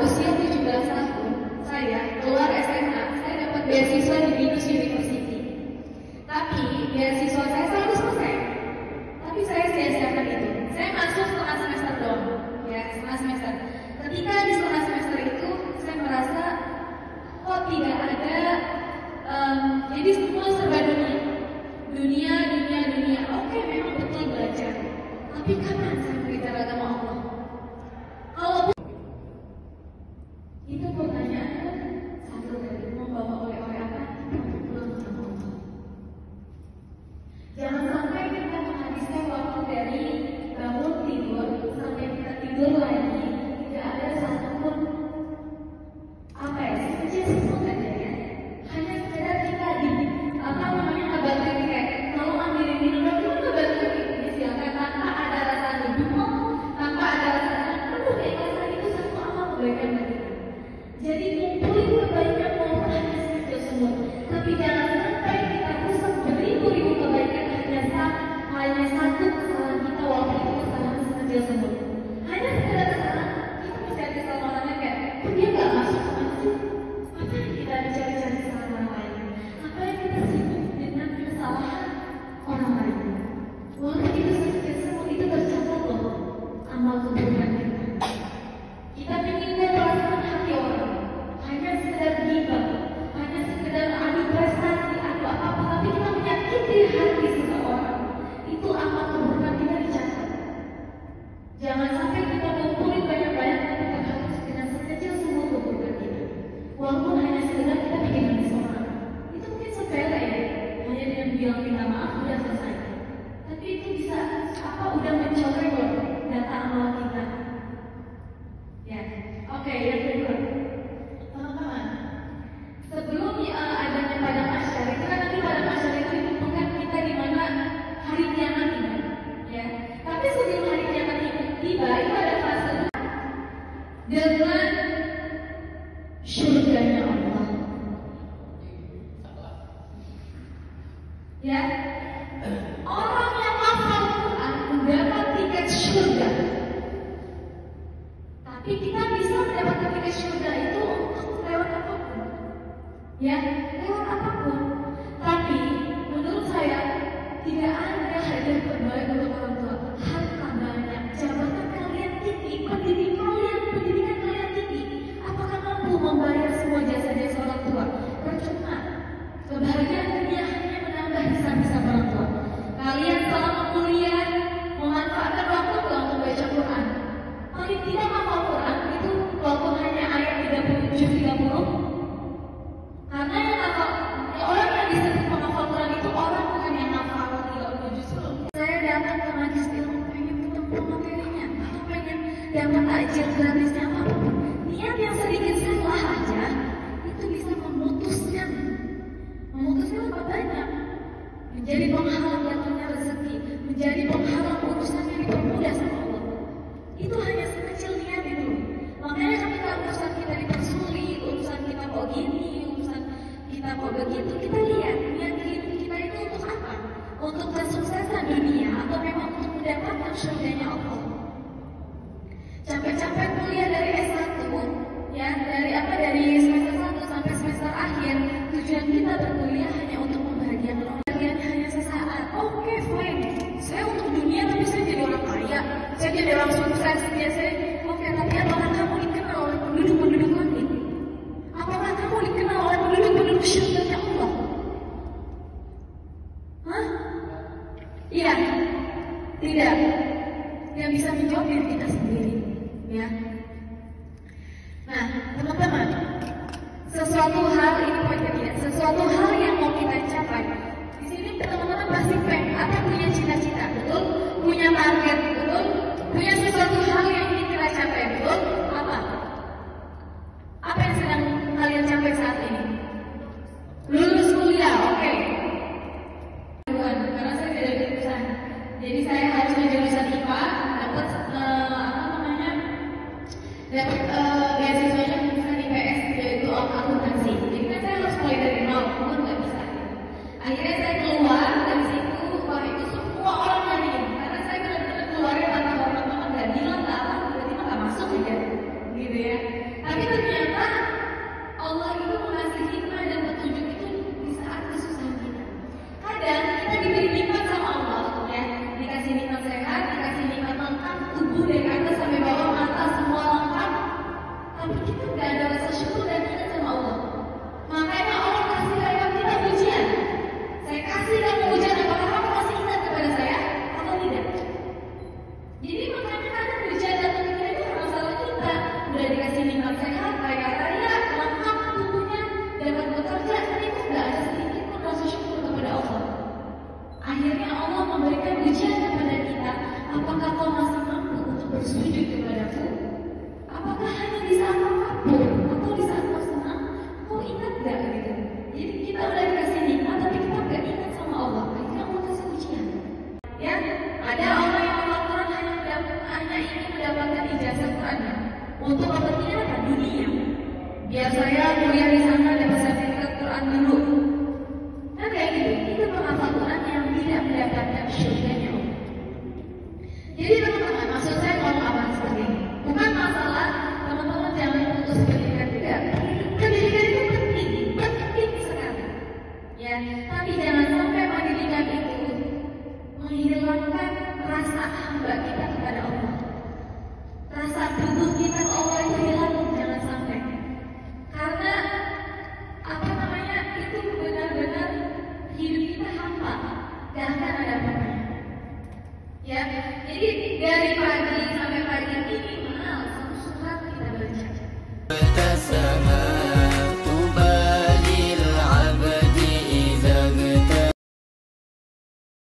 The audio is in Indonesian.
usia 17 tahun, saya keluar SMA, saya dapat beasiswa di Binus University. Tapi beasiswa saya 100%. Tapi saya sia-siakan itu. Saya masuk setengah semester doang, ya setengah semester. Ketika di setengah semester itu, saya merasa kok tidak ada, jadi semua serba dunia. Oke, memang betul belajar. Tapi kapan saya berbicara sama Allah? Kalau itu pertanyaan satu dari membawa oleh-oleh apa? Kita pulang sama Allah. Jangan sampai kita menghabiskan waktu dari bangun tidur sampai kita tidur lagi tidak ada satupun apa ya sekecil sesuatu aja ya. Hanya sekedar kita ngebantu kayak kalau ambilin minum itu ngebantu silakan tanpa ada rasa dukung, tanpa ada rasa penuh keikhlasan itu satu amal kebaikan bagi kita. Jadi kumpulin kebaikan maupun hanya sekecil semua. Tapi jangan sampai kita rusak beribu-ribu kebaikan hanya satu kesalahan kita walaupun itu kesalahan sekecil semua. Hanya sekedar kesalahan kita bisa kesalahan orangnya kayak dia nggak masuk kemana sih? Apa yang kita bicara-bicara kesalahan orang lain? Apa yang kita sibuk dengan kesalahan orang lain? Walaupun itu sekecil semua itu tercatat loh amal kebaikan kita. Kita mengingat perasaan hati orang hanya sekedar ghibah, hanya sekedar adu prestasi, adu apapun, tapi kita menyakiti hati seseorang. Itu amal kebaikan kita dicatat. Jangan sampai kita kumpulin banyak-banyak tapi kita harus dengan sekecil semua kebaikan kita. Walaupun hanya sekedar kita bikin nangis orang. Itu mungkin sepele ya, hanya dengan bilang minta maaf udah selesai. Tapi itu bisa udah mencoreng loh data amal kita. Ya, oke, yang kedua, teman-teman, sebelum adanya padang mahsyar itu kan nanti padang mahsyar itu ditentukan kita di mana hari kiamat tiba, ya. Tapi sebelum hari kiamat tiba itu ada fase dengan surganya Allah, ya. Orang yang hafal Quran mendapat tiket surga. Tapi kita bisa mendapatkan tiket surga itu lewat apapun, ya, lewat apapun. Tapi menurut saya tidak ada hadiah terbaik untuk orang tua. Harta banyak, jabatan kalian tinggi, pendidikan kalian tinggi. Apakah mampu membayar semua jasa-jasa orang tua? Percuma. Kebahagiaan dunia hanya menambah hisab-hisab orang tua. Kalian selama kuliah memanfaatkan waktu untuk baca Quran. Paling tidak hafal Quran itu walaupun hanya ayat 30. Karena yang hafal, orang yang bisa menghafal Quran itu orang bukan yang hafal 30 justru. Saya datang ke majelis ilmu pengen ketemu materinya, atau pengen dapat takjil gratisnya apapun. Niat yang sedikit salah aja itu bisa memutuskan apa banyak. Menjadi penghalang datangnya rezeki, menjadi penghalang urusannya dipermudah sama Allah. Itu hanya sekecil niat itu. Makanya ketika urusan kita dipersulit, urusan kita kok gini, urusan kita kok begitu, kita lihat niat hidup kita itu untuk apa? Untuk kesuksesan dunia atau memang untuk mendapatkan surganya Allah? Capek-capek kuliah dari S1, ya, dari semester 1 sampai semester akhir, tujuan kita berkuliah hanya untuk membahagiakan orang. Hanya sesaat. Oke, fine. Saya untuk dunia tapi saya jadi orang kaya. Saya jadi orang sukses biasanya. Oke, tapi apakah kamu dikenal oleh penduduk-penduduk langit? Apakah kamu dikenal oleh penduduk-penduduk surganya Allah? Hah? Iya. Tidak. Yang bisa menjawab diri kita sendiri. Ya. Nah, teman-teman, sesuatu hal ini poin ketiga. Sesuatu hal yang mau kita capai. Teman-teman pasti punya cita-cita, betul? Punya target, betul? Punya sesuatu hal yang ingin kita capai, betul? Apa yang sedang kalian capai saat ini? Lulus kuliah, oke. Karena saya tidak ada jurusan, jadi saya harusnya jurusan IPA, dapat beasiswanya jurusan IPS, yaitu akuntansi. Jadi kan saya harus mulai dari nol, pun nggak bisa. Akhirnya saya keluar dari situ, wah itu semua orang nyariin. Karena saya benar-benar keluarnya tanpa orang-orang nggak bilang nggak apa, tiba-tiba nggak masuk aja, gitu ya. Tapi mengasih hikmah dan petunjuk itu di saat kesusahan kita. Kadang kita diberi nikmat sama Allah, ya, dikasih nikmat sehat, dikasih nikmat lengkap, tubuh dari atas sampai bawah, mata semua lengkap, tapi kita nggak ada rasa syukur dan ingat sama Allah. Makanya Allah kasih lewat kita ujian. Saya kasih kamu ujian, apakah kamu masih ingat kepada saya atau tidak? Jadi makanya kadang ujian datang kita itu masalah kita. Udah dikasih nikmat sehat, kaya raya, lengkap tubuhnya, dapat bekerja, tapi itu nggak ada sedikit pun rasa syukur kepada Allah. Akhirnya Allah memberikan ujian kepada kita. Apakah kau masih mampu untuk bersujud kepadaku? Apakah hanya di saat kau kabur atau di saat kau senang? Kau ingat gak gitu? Jadi kita udah dikasih nikmat, tapi kita nggak ingat sama Allah. Akhirnya Allah kasih ujian. Ya, ada orang yang Al-Quran hanya ingin mendapatkan ijazah Quran untuk kepentingan apa? Dunia. Biar saya kuliah di sana dapat sertifikat Quran dulu. Nah kayak gitu, itu penghafal Quran yang tidak mendapatkan syurganya Allah. Jadi teman-teman, maksud saya ngomong apa seperti ini? Bukan masalah teman-teman jangan putus pendidikan, tidak. Pendidikan itu penting sekali. Ya, tapi jangan sampai pendidikan itu menghilangkan rasa hamba kita kepada Allah. Rasa butuh kita ke Allah itu hilang, jangan sampai. Karena apa namanya, itu benar-benar hidup kita hampa, gak akan ada apa-apa. Ya, jadi daripada